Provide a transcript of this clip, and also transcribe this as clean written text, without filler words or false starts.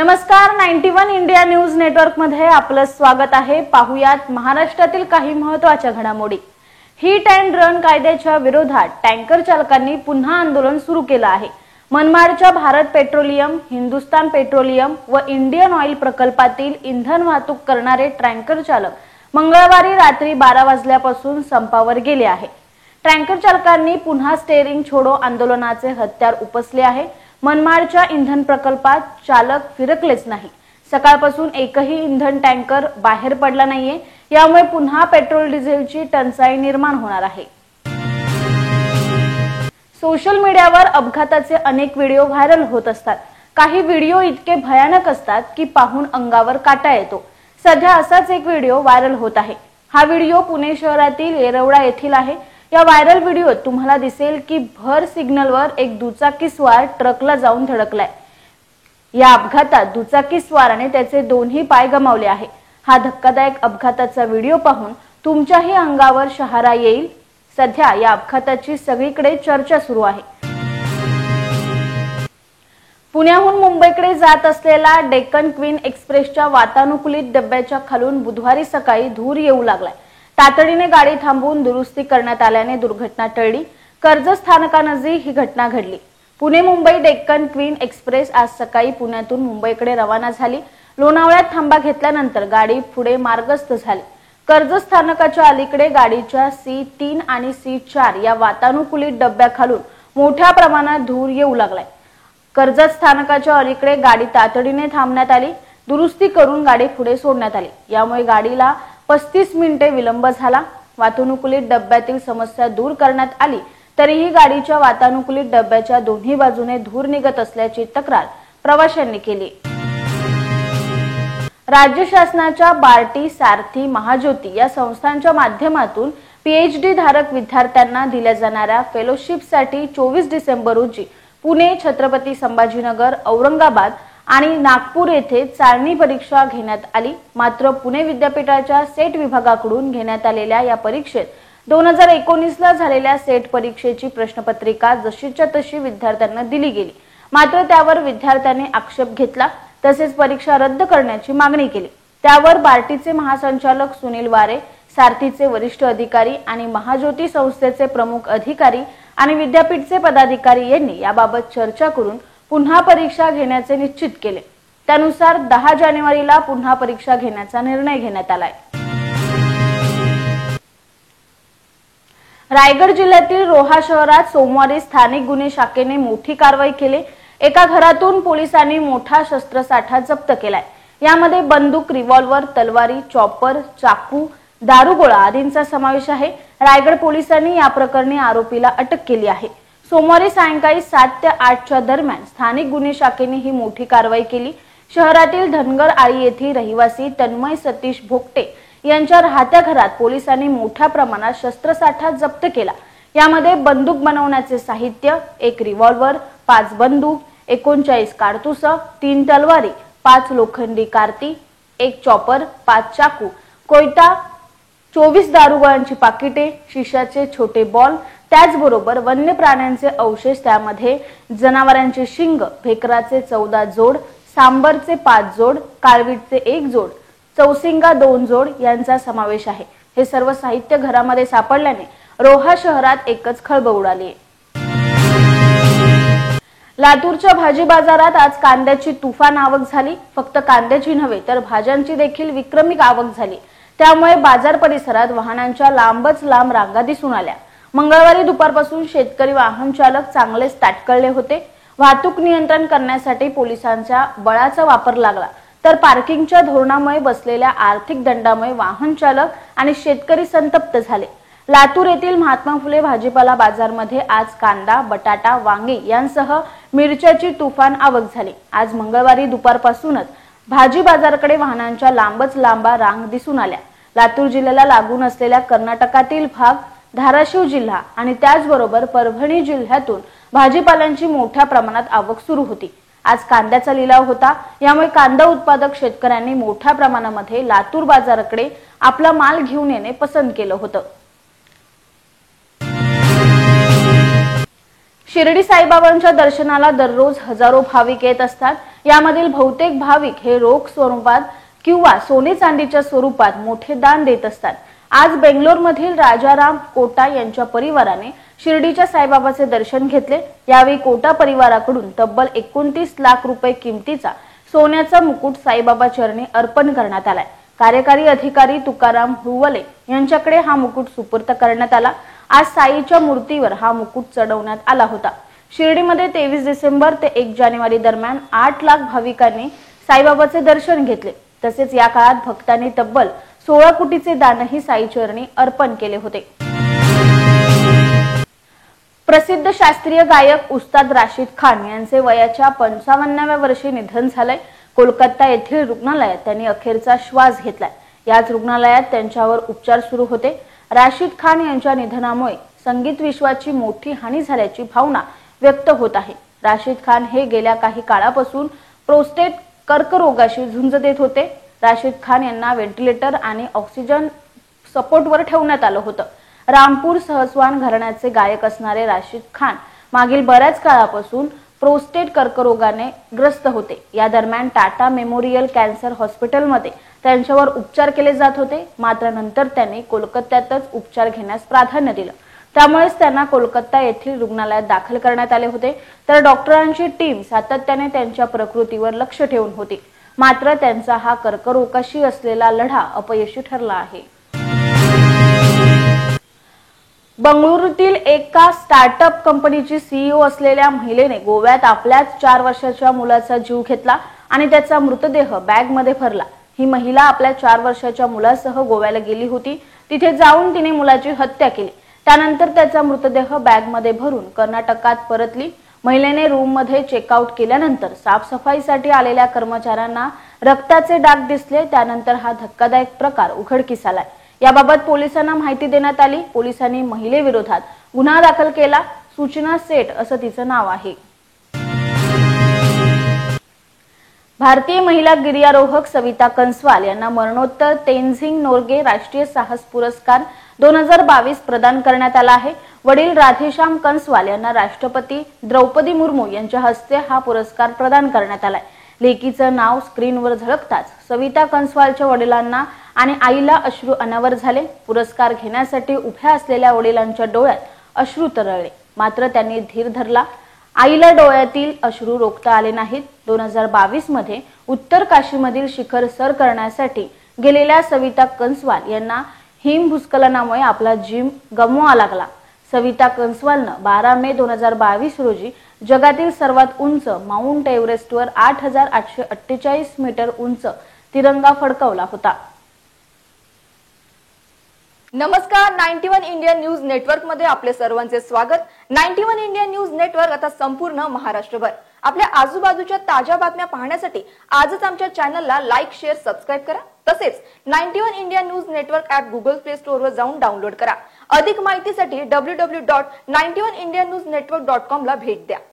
नमस्कार, 91 India news network मध्ये आपलं स्वागत आहे। पाहुयात महाराष्ट्रातील काही महत्त्वाच्या घडामोडी। हिट अँड रन कायद्याच्या विरोधात टँकर चालकांनी पुन्हा आंदोलन सुरू केलं आहे। मनमाडच्या भारत पेट्रोलियम, हिंदुस्तान पेट्रोलियम व इंडियन ऑइल प्रकल्पातील इंधन वाहतूक करणारे टँकर चालक मंगळवारी रात्री 12 वाजल्यापासून संपावर गेले आहे। टँकर चालकांनी पुन्हा स्टेअरिंग छोडो आंदोलनाचे हत्यार उपसले आहे। मनमाडच्या इंधन प्रकल्पात चालक फिरकलेच नाही। सकाळपासून एकही इंधन टँकर बाहेर पडला नाहीये। यामुळे पुन्हा पेट्रोल डिझेलची टंचाई निर्माण होणार आहे। सोशल मीडियावर अपघाताचे अनेक व्हिडिओ व्हायरल होत असतात। काही व्हिडिओ इतके भयानक असतात की पाहून अंगावर काटा येतो। सध्या असाच एक व्हिडिओ व्हायरल होत आहे। हा व्हिडिओ पुणे शहरातील येरवडा येथील आहे। या व्हायरल व्हिडिओत तुम्हाला दिसेल की भर सिग्नलवर एक दुचाकीस्वार ट्रकला जाऊन धडकलाय। या अपघातात दुचाकीस्वाराने त्याचे दोन्ही पाय गमावले आहे। हा धक्कादायक अपघाताचा व्हिडिओ पाहून तुमच्याही अंगावर शहारा येईल। सध्या या अपघाताची सगळीकडे चर्चा सुरू आहे। पुण्याहून मुंबईकडे जात असलेला डेक्कन क्वीन एक्सप्रेसच्या वातानुकूलित डब्याच्या खालून बुधवारी सकाळी धूर येऊ लागलाय। तातडीने गाडी थांबवून दुरुस्ती करण्यात आल्याने दुर्घटना टळली। कर्जत स्थानकानजीक ही घटना घडली। पुणे मुंबई डेक्कन क्वीन एक्सप्रेस आज सकाळी पुण्यातून मुंबईकडे रवाना झाली। लोणावळ्यात थांबा घेतल्यानंतर गाडी पुढे मार्गस्थ झाली। कर्जत स्थानकाच्या अलीकडे गाडीच्या C3 आणि C4 या वातानुकूलित डब्याखालून मोठ्या प्रमाणात धूर येऊ लागलाय। कर्जत स्थानकाच्या अलीकडे गाडी तातडीने थांबण्यात आली। दुरुस्ती करून गाडी पुढे सोडण्यात आली। यामुळे गाडीला 35 मिनिटे विलंब झाला। वातानुकूलित डब्यातील समस्या दूर करण्यात आली तरीही गाडीच्या वातानुकूलित डब्याच्या दोन्ही बाजूने धूर निघत असल्याची तक्रार प्रवाशांनी केली। राज्य शासनाच्या बार्टी, सारथी, महाज्योती या संस्थांच्या माध्यमातून PhD धारक विद्यार्थ्यांना दिल्या जाणाऱ्या फेलोशिपसाठी 24 डिसेंबर रोजी पुणे, छत्रपती संभाजीनगर, औरंगाबाद आणि नागपूर येथे चाळणी परीक्षा घेण्यात आली। मात्र पुणे विद्यापीठाच्या सेट विभागाकडून घेण्यात आलेल्या या परीक्षेत 2019 ला झालेल्या सेट परीक्षेची प्रश्नपत्रिका जशीच्या तशी विद्यार्थ्यांना दिली गेली। मात्र त्यावर विद्यार्थ्यांनी आक्षेप घेतला तसेच परीक्षा रद्द करण्याची मागणी केली। त्यावर बार्टीचे महासंचालक सुनील वारे, सारथीचे वरिष्ठ अधिकारी आणि महाज्योती संस्थेचे प्रमुख अधिकारी आणि विद्यापीठचे पदाधिकारी यांनी याबाबत चर्चा करून पुन्हा परीक्षा घेण्याचे निश्चित केले। त्यानुसार 10 जानेवारीला पुन्हा परीक्षा घेण्याचा निर्णय घेण्यात आलाय। रायगड जिल्ह्यातील रोहा शहरात सोमवारी स्थानिक गुन्हे शाखेने मोठी कारवाई केली। एका घरातून पोलिसांनी मोठा शस्त्रसाठा जप्त केलाय। यामध्ये बंदूक, रिव्हॉल्वर, तलवारी, चॉपर, चाकू, दारुगोळा आदींचा समावेश आहे। रायगड पोलिसांनी या प्रकरणी आरोपीला अटक केली आहे। सोमवारी सायंकाळी 7 ते 8 च्या दरम्यान स्थानिक गुन्हे शाखेने ही मोठी कारवाई केली। शहरातील धनगर आळी येथील रहिवासी तन्मय सतीश भोगटे यांच्या राहत्या घरात पोलिसांनी मोठ्या प्रमाणात शस्त्रसाठा जप्त केला। यामध्ये बंदूक बनवण्याचे साहित्य, एक रिव्हॉल्वर, 5 बंदूक, 39 कारतूस, 3 तलवारी, 5 लोखंडी कार्ती, 1 चॉपर, 5 चाकू, कोयता, 24 दारुगोळ्यांची पाकिटे, शिशाचे छोटे बॉल, त्याचबरोबर वन्य प्राण्यांचे अवशेष, त्यामध्ये जनावरांचे शिंग, भेकराचे 14 जोड, सांबरचे 5 जोड, काळवीटचे 1 जोड, चौसिंगा 2 जोड यांचा समावेश आहे। हे सर्व साहित्य घरामध्ये सापडल्याने रोहा शहरात एकच खळबळ उडाली आहे। लातूरच्या भाजी बाजारात आज कांद्याची तुफान आवक झाली। फक्त कांद्याची नव्हे तर भाज्यांची देखील विक्रमी आवक झाली। त्यामुळे बाजार परिसरात वाहनांच्या लांबच लांब रांगा दिसून आल्या। मंगळवारी दुपारपासून शेतकरी वाहन चालक चांगलेच ताटकळले होते। वाहतूक नियंत्रण करण्यासाठी पोलिसांच्या बळाचा वापर लागला तर पार्किंगच्या धोरणामुळे बसलेल्या आर्थिक दंडामुळे वाहन चालक आणि शेतकरी संतप्त झाले। लातूर येथील महात्मा फुले भाजीपाला बाजारमध्ये आज कांदा, बटाटा, वांगे यांसह मिरच्याची तुफान आवक झाली। आज मंगळवारी दुपारपासूनच भाजी बाजाराकडे वाहनांच्या लांबच लांबा रांग दिसून आल्या। लातूर जिल्ह्याला लागून असलेल्या कर्नाटकातील भाग, धाराशिव जिल्हा आणि त्याचबरोबर परभणी जिल्ह्यातून भाजीपाल्यांची मोठ्या प्रमाणात आवक सुरू होती। आज कांद्याचा लिलाव होता। यामुळे कांदा उत्पादक शेतकऱ्यांनी मोठ्या प्रमाणामध्ये लातूर बाजाराकडे आपला माल घेऊन येणे पसंत केलं होतं। शिर्डी साईबाबांच्या दर्शनाला दररोज हजारो भाविक येत असतात। यामधील बहुतेक भाविक हे रोख स्वरूपात किंवा सोने चांदीच्या स्वरूपात मोठे दान देत असतात। आज बेंगलोरमधील राजाराम कोटा यांच्या परिवाराने शिर्डीच्या साईबाबाचे दर्शन घेतले। यावेळी कोटा परिवाराकडून तब्बल 29 लाख रुपये किमतीचा सोन्याचा मुकुट साईबाबा चरणी अर्पण करण्यात आलाय। कार्यकारी अधिकारी तुकाराम हुवले यांच्याकडे हा मुकुट सुपूर्द करण्यात आला। आज साईच्या मूर्तीवर हा मुकुट चढवण्यात आला होता। शिर्डीमध्ये 23 डिसेंबर ते 1 जानेवारी दरम्यान 8 लाख भाविकांनी साईबाबाचे दर्शन घेतले। तसेच या काळात भक्तांनी तब्बल 16 कोटीचे दानही साई चरणी अर्पण केले होते। प्रसिद्ध शास्त्रीय गायक उस्ताद राशिद खान यांचे वयाच्या 55व्या वर्षी निधन झाले। कोलकाता येथील रुग्णालयात त्यांनी अखेरचा श्वास घेतलाय। याच रुग्णालयात त्यांच्यावर उपचार सुरू होते। राशिद खान यांच्या निधनामुळे संगीत विश्वाची मोठी हानी झाल्याची भावना व्यक्त होत आहे। राशिद खान हे गेल्या काही काळापासून प्रोस्टेट कर्करोगाशी झुंज देत होते। राशिद खान यांना व्हेंटिलेटर आणि ऑक्सिजन सपोर्टवर ठेवण्यात आलं होतं। रामपूर सहसवान घराण्याचे गायक असणारे राशिद खान मागील बऱ्याच काळापासून प्रोस्टेट कर्करोगाने ग्रस्त होते। या दरम्यान टाटा मेमोरियल कॅन्सर हॉस्पिटलमध्ये त्यांच्यावर उपचार केले जात होते। मात्र नंतर त्यांनी कोलकात्यातच उपचार घेण्यास प्राधान्य दिलं। त्यामुळेच त्यांना कोलकाता येथील रुग्णालयात दाखल करण्यात आले होते। तर डॉक्टरांची टीम सातत्याने त्यांच्या प्रकृतीवर लक्ष ठेवून होती। मात्र त्यांचा हा कर्करोगाशी असलेला लढा अपयशी ठरला आहे। बंगळुरूतील एका स्टार्टअप कंपनीची सीईओ असलेल्या महिलेने गोव्यात आपल्याच 4 वर्षाच्या मुलाचा जीव घेतला आणि त्याचा मृतदेह बॅगमध्ये भरला। ही महिला आपल्या 4 वर्षाच्या मुलासह गोव्याला गेली होती। तिथे जाऊन तिने मुलाची हत्या केली। त्यानंतर त्याचा मृतदेह बॅगमध्ये भरून कर्नाटकात परतली। महिलेने रूममध्ये चेकआउट केल्यानंतर साफसफाईसाठी आलेल्या कर्मचाऱ्यांना रक्ताचे डाग दिसले। त्यानंतर हा धक्कादायक प्रकार उघडकीस आलाय। याबाबत पोलिसांना माहिती देण्यात आली। पोलिसांनी महिलेविरोधात गुन्हा दाखल केला। सूचना सेठ असं तिचं नाव आहे। भारतीय महिला गिर्यारोहक सविता कंसवाल यांना मरणोत्तर तेनझिंग नोर्गे राष्ट्रीय साहस पुरस्कार 2022 प्रदान करण्यात आला आहे। वडील राधेश्याम कंसवाल यांना राष्ट्रपती द्रौपदी मुर्मू यांच्या हस्ते हा पुरस्कार प्रदान करण्यात आलाय। लेकीचं नाव स्क्रीनवर झळकताच सविता कंसवालच्या वडिलांना आणि आईला अश्रू अनावर झाले। पुरस्कार घेण्यासाठी उभ्या असलेल्या वडिलांच्या डोळ्यात अश्रू तरळले। मात्र त्यांनी धीर धरला। आईला डोळ्यातील अश्रू रोखता आले नाहीत। 2022 मध्ये उत्तर काशीमधील शिखर सर करण्यासाठी गेलेल्या सविता कंसवाल यांना हिमभूस्खलनामुळे आपला जीव गमवावा लागला। सविता कंसवालनं 12 मे 2022 रोजी जगातील सर्वात उंच माउंट एव्हरेस्टवर 8848 मीटर उंच तिरंगा फडकवला होता। नमस्कार, 91 इंडिया न्यूज नेटवर्क मध्ये आपले सर्वांचे स्वागत। 91 इंडिया न्यूज नेटवर्क आता संपूर्ण महाराष्ट्रभर आपल्या आजूबाजूच्या ताज्या बातम्या पाहण्यासाठी आजच आमच्या चॅनलला लाईक, शेअर, सबस्क्राइब करा। तसेच 91 India news network app Google play store वर जाऊन डाउनलोड करा। अधिक माहितीसाठी www.91indianewsnetwork.com ला भेट द्या।